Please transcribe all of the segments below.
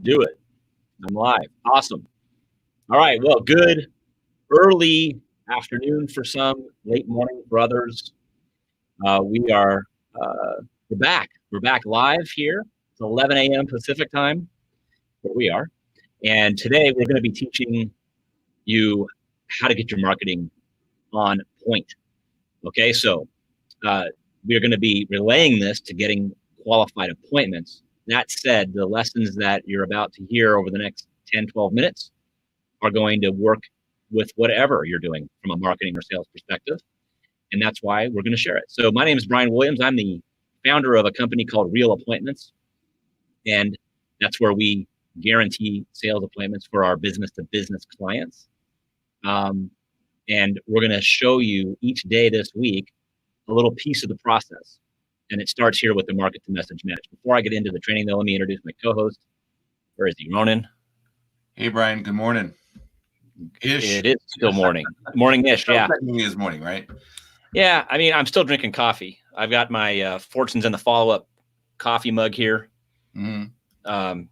Do it. I'm live. Awesome. All right. Well, good early afternoon for some, late morning for others. We're back. We're back live here. It's 11 a.m. Pacific time, where we are. And today we're going to be teaching you how to get your marketing on point. Okay, so we're going to be relaying this to getting qualified appointments. That said, the lessons that you're about to hear over the next 10, 12 minutes are going to work with whatever you're doing from a marketing or sales perspective. And that's why we're going to share it. So my name is Brian Williams. I'm the founder of a company called Real Appointments. And that's where we guarantee sales appointments for our business-to-business clients. And we're going to show you each day this week a little piece of the process. And it starts here with the market to message match. Before I get into the training, though, let me introduce my co-host. Where is he? Ronan. Hey, Brian. Good morning. It is still morning. Morning-ish, yeah. Technically is morning, right? Yeah, I mean, I'm still drinking coffee. I've got my Fortunes in the Follow-Up coffee mug here. Mm-hmm.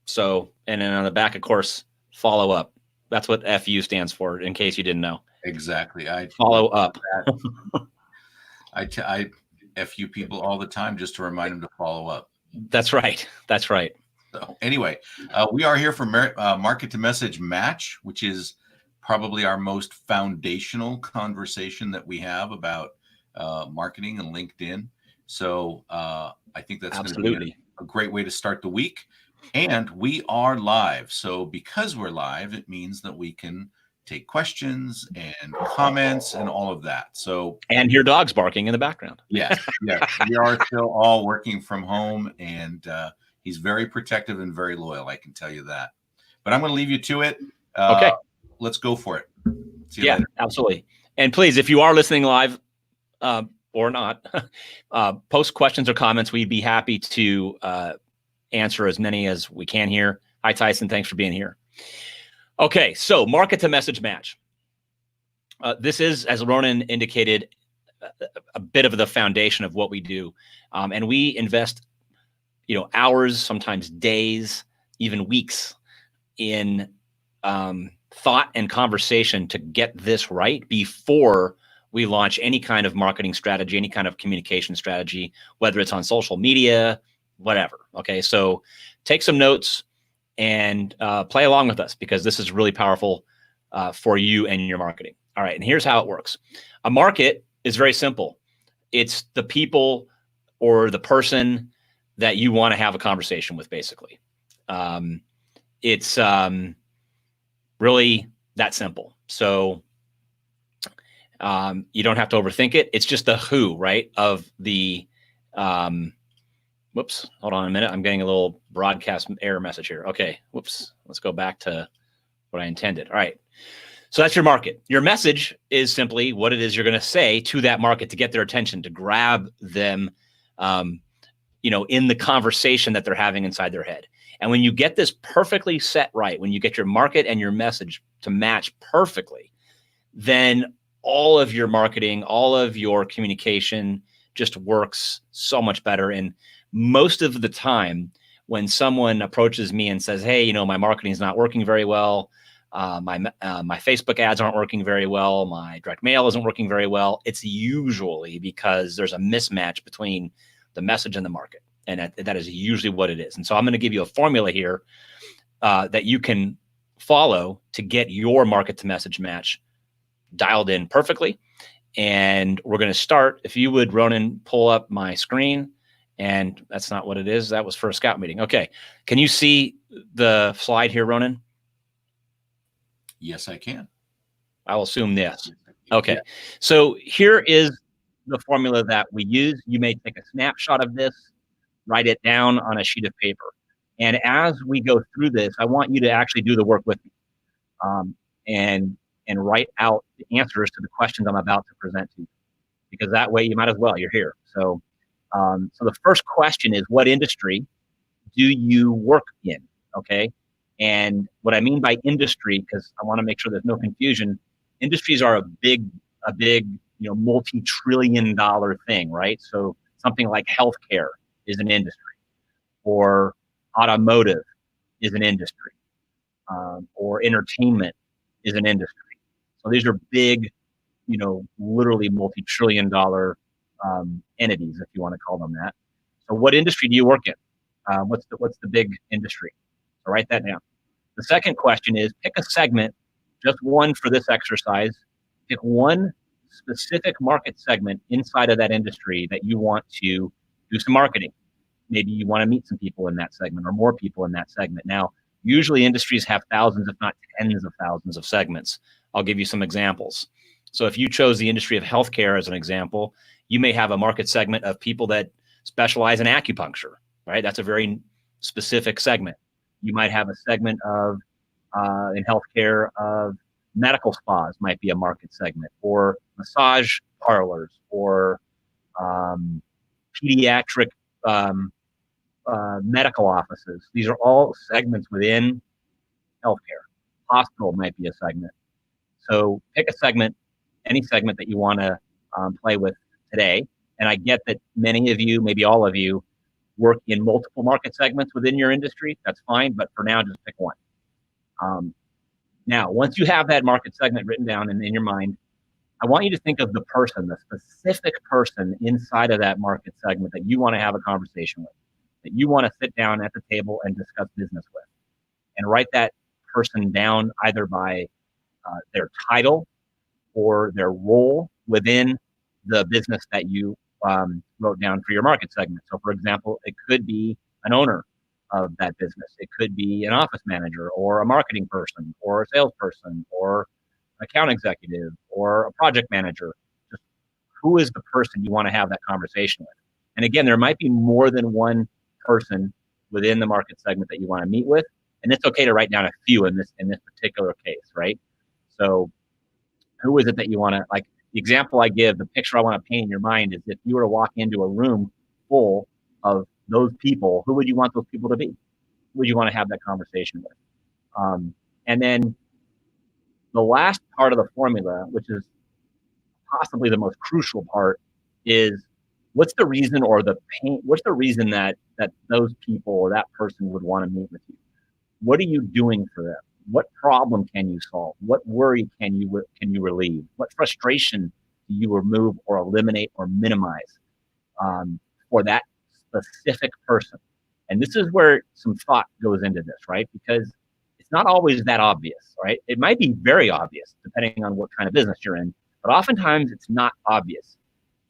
So, and then on the back, of course, Follow-Up. That's what FU stands for, in case you didn't know. Exactly. I follow up. I FU people all the time just to remind them to follow up. That's right. That's right. So anyway, we are here for Market to Message Match, which is probably our most foundational conversation that we have about marketing and LinkedIn. So I think that's going to be a great way to start the week. And we are live. So because we're live, it means that we can take questions and comments and all of that. So and hear dogs barking in the background. Yes. We are still all working from home, and he's very protective and very loyal, I can tell you that. But I'm going to leave you to it. Okay. Let's go for it. See you later. Absolutely. And please, if you are listening live or not, post questions or comments. We'd be happy to answer as many as we can here. Hi, Tyson. Thanks for being here. Okay, so market to message match. This is, as Ronan indicated, a bit of the foundation of what we do. And we invest, hours, sometimes days, even weeks in thought and conversation to get this right before we launch any kind of marketing strategy, any kind of communication strategy, whether it's on social media, whatever. Okay, so take some notes and play along with us, because this is really powerful for you and your marketing. All right, and here's how it works. A market is very simple. It's the people or the person that you want to have a conversation with, basically. It's really that simple. So you don't have to overthink it. It's just the who, right, of the whoops, hold on a minute. I'm getting a little broadcast error message here. Okay, whoops. Let's go back to what I intended. All right. So that's your market. Your message is simply what it is you're going to say to that market to get their attention, to grab them, in the conversation that they're having inside their head. And when you get this perfectly set right, when you get your market and your message to match perfectly, then all of your marketing, all of your communication just works so much better. And most of the time when someone approaches me and says, hey, my marketing is not working very well, my Facebook ads aren't working very well, my direct mail isn't working very well, it's usually because there's a mismatch between the message and the market. And that is usually what it is. And so I'm going to give you a formula here that you can follow to get your market to message match dialed in perfectly. And we're going to start, if you would, Ronan, pull up my screen. And that's not what it is. That was for a scout meeting. Okay. Can you see the slide here, Ronan? Yes, I can. I'll assume yes. Okay. Yeah. So here is the formula that we use. You may take a snapshot of this, write it down on a sheet of paper. And as we go through this, I want you to actually do the work with me and write out the answers to the questions I'm about to present to you, because that way you might as well. You're here. So the first question is, what industry do you work in? Okay. And what I mean by industry, because I want to make sure there's no confusion, industries are a big, multi-trillion-dollar thing, right? So something like healthcare is an industry, or automotive is an industry, or entertainment is an industry. So these are big, literally multi-trillion dollar entities, if you want to call them that. So what industry do you work in? What's the big industry? So write that down. The second question is pick a segment, just one for this exercise. Pick one specific market segment inside of that industry that you want to do some marketing. Maybe you want to meet some people in that segment or more people in that segment. Now, usually industries have thousands, if not tens of thousands of segments. I'll give you some examples. So if you chose the industry of healthcare as an example, you may have a market segment of people that specialize in acupuncture, right? That's a very specific segment. You might have a segment of, in healthcare, of medical spas might be a market segment, or massage parlors, or pediatric medical offices. These are all segments within healthcare. Hospital might be a segment. So pick a segment, any segment that you want to play with today. And I get that many of you, maybe all of you, work in multiple market segments within your industry. That's fine, but for now, just pick one. Now, once you have that market segment written down in your mind, I want you to think of the person, the specific person inside of that market segment that you want to have a conversation with, that you want to sit down at the table and discuss business with. And write that person down either by their title or their role within the business that you wrote down for your market segment. So, for example, it could be an owner of that business. It could be an office manager or a marketing person or a salesperson or account executive or a project manager. Just who is the person you want to have that conversation with? And again, there might be more than one person within the market segment that you want to meet with. And it's okay to write down a few in this particular case, right? So who is it that you want to, like the example I give, the picture I want to paint in your mind is if you were to walk into a room full of those people, who would you want those people to be? Who would you want to have that conversation with? And then the last part of the formula, which is possibly the most crucial part, is what's the reason or the pain? What's the reason that those people or that person would want to meet with you? What are you doing for them? What problem can you solve? What worry can you relieve? What frustration do you remove or eliminate or minimize for that specific person? And this is where some thought goes into this, right? Because it's not always that obvious, right? It might be very obvious depending on what kind of business you're in, but oftentimes it's not obvious.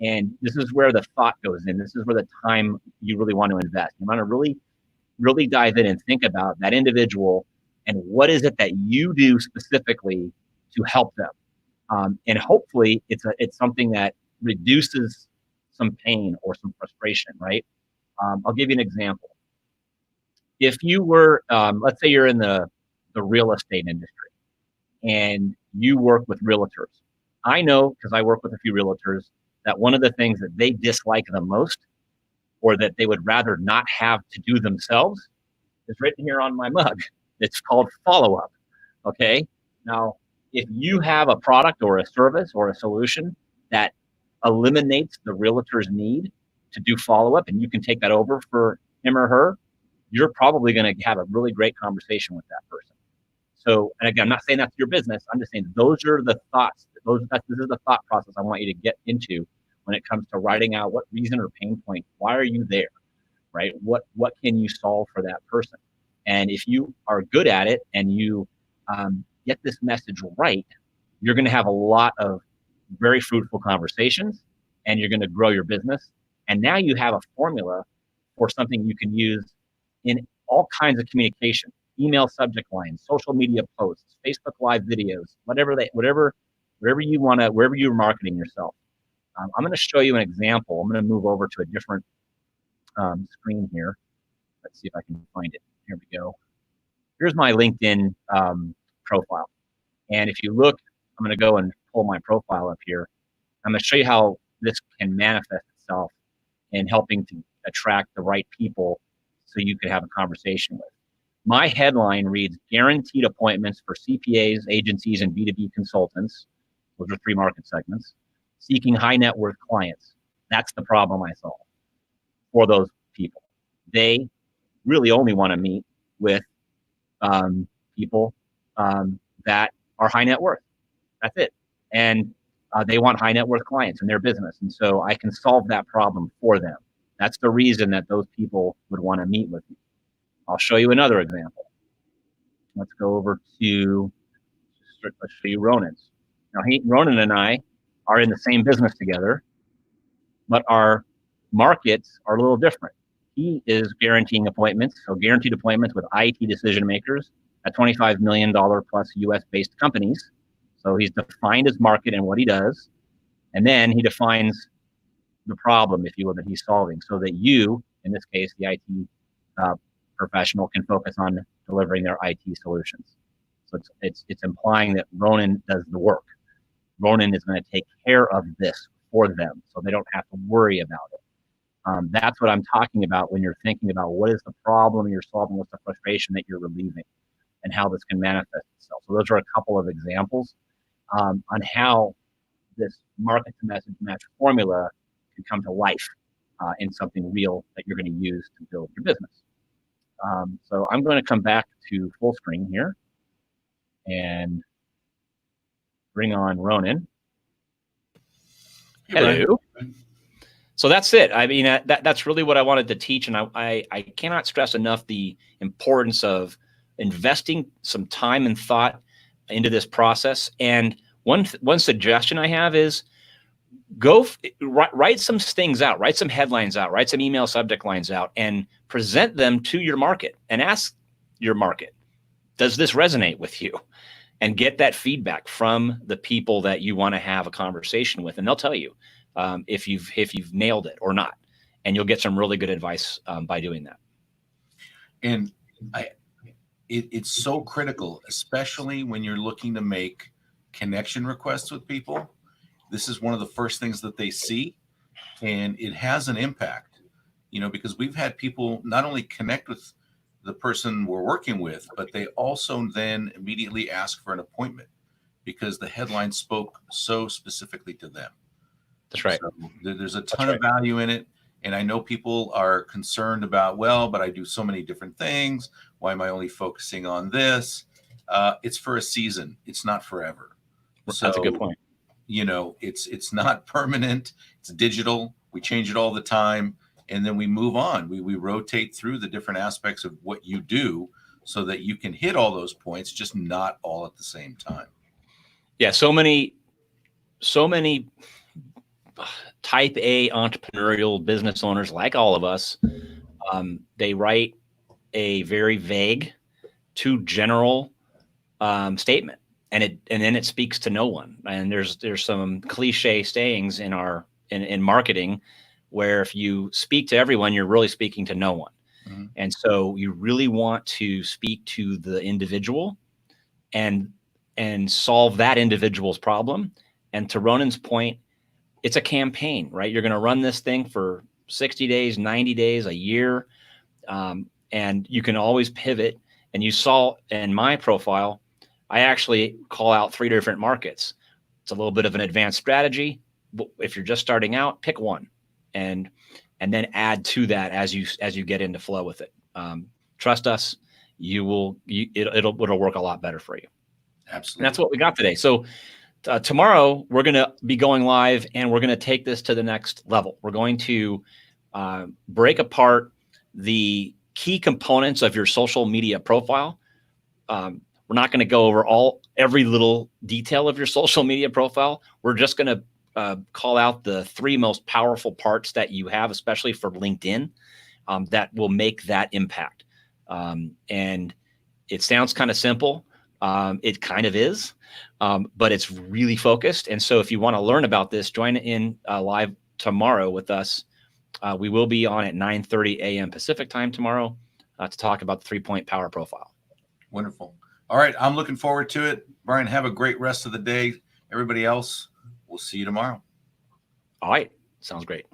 And this is where the thought goes in. This is where the time you really want to invest. You want to really dive in and think about that individual and what is it that you do specifically to help them. And hopefully it's something that reduces some pain or some frustration, right? I'll give you an example. If you were, let's say you're in the real estate industry and you work with realtors. I know, because I work with a few realtors, that one of the things that they dislike the most or that they would rather not have to do themselves is written here on my mug. It's called follow-up, okay? Now, if you have a product or a service or a solution that eliminates the realtor's need to do follow-up and you can take that over for him or her, you're probably going to have a really great conversation with that person. So, and again, I'm not saying that's your business. I'm just saying those are the thoughts. This is the thought process I want you to get into when it comes to writing out what reason or pain point. Why are you there, right? What can you solve for that person? And if you are good at it and you get this message right, you're going to have a lot of very fruitful conversations and you're going to grow your business. And now you have a formula for something you can use in all kinds of communication, email subject lines, social media posts, Facebook Live videos, whatever you want to, wherever you're marketing yourself. I'm going to show you an example. I'm going to move over to a different screen here. Let's see if I can find it. Here we go. Here's my LinkedIn profile. And if you look, I'm going to go and pull my profile up here. I'm going to show you how this can manifest itself in helping to attract the right people so you could have a conversation with. My headline reads, guaranteed appointments for CPAs, agencies, and B2B consultants. Those are 3 market segments. Seeking high net worth clients. That's the problem I solve for those people. They really only want to meet with people that are high net worth. That's it. And they want high net worth clients in their business. And so I can solve that problem for them. That's the reason that those people would want to meet with me. I'll show you another example. Let's go over to, let's show you Ronan's. Now, Ronan and I are in the same business together, but our markets are a little different. He is guaranteeing appointments, so guaranteed appointments with IT decision makers at $25 million plus US based companies. So he's defined his market and what he does. And then he defines the problem, if you will, that he's solving so that you, in this case, the IT professional, can focus on delivering their IT solutions. So it's implying that Ronan does the work. Ronan is going to take care of this for them so they don't have to worry about it. That's what I'm talking about when you're thinking about what is the problem you're solving, what's the frustration that you're relieving, and how this can manifest itself. So those are a couple of examples on how this market to message match formula can come to life in something real that you're going to use to build your business. So I'm going to come back to full screen here and bring on Ronan. Hello. So that's it. I mean, that's really what I wanted to teach. And I cannot stress enough the importance of investing some time and thought into this process. And one suggestion I have is write some things out, write some headlines out, write some email subject lines out, and present them to your market and ask your market, does this resonate with you? And get that feedback from the people that you want to have a conversation with, and they'll tell you if you've nailed it or not, and you'll get some really good advice by doing that. And it's so critical, especially when you're looking to make connection requests with people. This is one of the first things that they see, and it has an impact, because we've had people not only connect with the person we're working with, but they also then immediately ask for an appointment because the headline spoke so specifically to them. That's right. So there's a ton of value in it. And I know people are concerned about, well, but I do so many different things. Why am I only focusing on this? It's for a season. It's not forever. So, that's a good point. It's not permanent. It's digital. We change it all the time. And then we move on. We rotate through the different aspects of what you do so that you can hit all those points, just not all at the same time. Yeah, so many type A entrepreneurial business owners, like all of us, they write a very vague, too general statement, and then it speaks to no one. And there's some cliche sayings in marketing where if you speak to everyone, you're really speaking to no one. Mm-hmm. And so you really want to speak to the individual and solve that individual's problem. And to Ronan's point, it's a campaign, right? You're going to run this thing for 60 days, 90 days, a year. And you can always pivot. And you saw in my profile, I actually call out 3 different markets. It's a little bit of an advanced strategy. If you're just starting out, pick one. And then add to that as you get into flow with it. Trust us, it'll work a lot better for you. Absolutely. And that's what we got today. So tomorrow we're going to be going live, and we're going to take this to the next level. We're going to break apart the key components of your social media profile. We're not going to go over every little detail of your social media profile. We're just going to call out the 3 most powerful parts that you have, especially for LinkedIn, that will make that impact. And it sounds kind of simple. It kind of is, but it's really focused. And so if you want to learn about this, join in live tomorrow with us. We will be on at 9:30 a.m. Pacific time tomorrow to talk about the 3-point power profile. Wonderful. All right. I'm looking forward to it. Brian, have a great rest of the day. Everybody else, we'll see you tomorrow. All right. Sounds great.